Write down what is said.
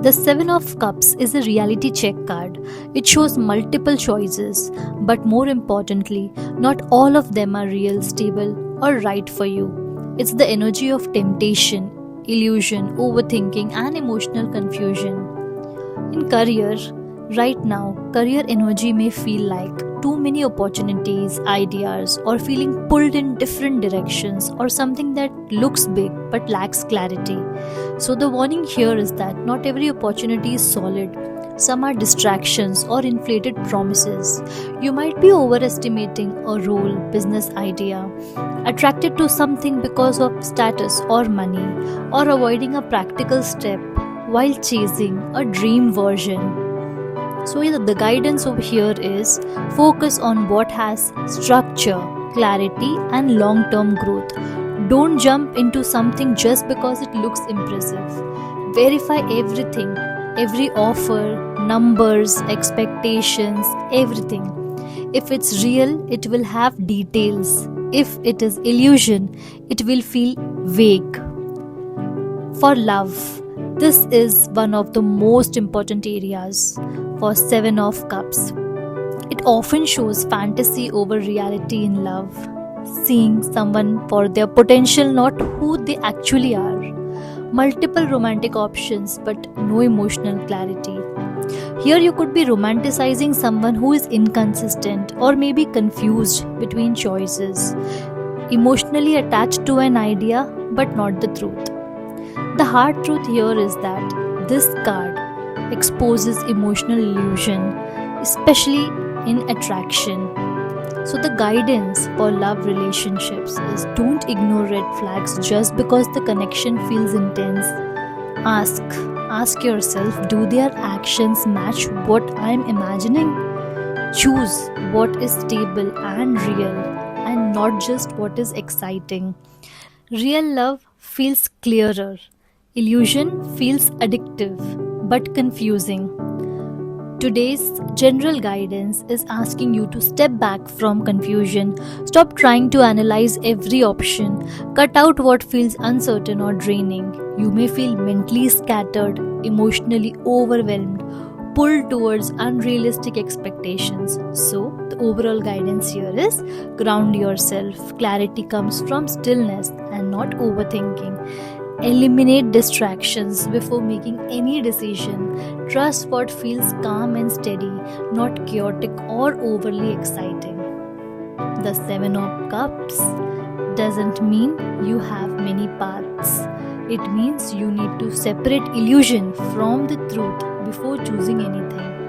The Seven of Cups is a reality check card. It shows multiple choices, but more importantly, not all of them are real, stable, or right for you. It's the energy of temptation, illusion, overthinking, and emotional confusion. In career, right now, career energy may feel like too many opportunities, ideas, or feeling pulled in different directions, or something that looks big but lacks clarity. So, the warning here is that not every opportunity is solid. Some are distractions or inflated promises. You might be overestimating a role, business idea, attracted to something because of status or money, or avoiding a practical step while chasing a dream version. So, yeah, the guidance over here is focus on what has structure, clarity, and long term growth. Don't jump into something just because it looks impressive. Verify everything, every offer, numbers, expectations, everything. If it's real, it will have details. If it is illusion, it will feel vague. For love, this is one of the most important areas for Seven of Cups. It often shows fantasy over reality in love, seeing someone for their potential, not who they actually are. Multiple romantic options, but no emotional clarity. Here, you could be romanticizing someone who is inconsistent or maybe confused between choices, emotionally attached to an idea but not the truth. The hard truth here is that this card exposes emotional illusion, especially in attraction. So, the guidance for love relationships is don't ignore red flags just because the connection feels intense. Ask, ask yourself, do their actions match what I'm imagining? Choose what is stable and real and not just what is exciting. Real love feels clearer. Illusion feels addictive but confusing. Today's general guidance is asking you to step back from confusion, stop trying to analyze every option, cut out what feels uncertain or draining. You may feel mentally scattered, emotionally overwhelmed, pulled towards unrealistic expectations. So, the overall guidance here is ground yourself. Clarity comes from stillness and not overthinking. Eliminate distractions before making any decision. Trust what feels calm and steady, not chaotic or overly exciting. The Seven of Cups doesn't mean you have many paths. It means you need to separate illusion from the truth before choosing anything.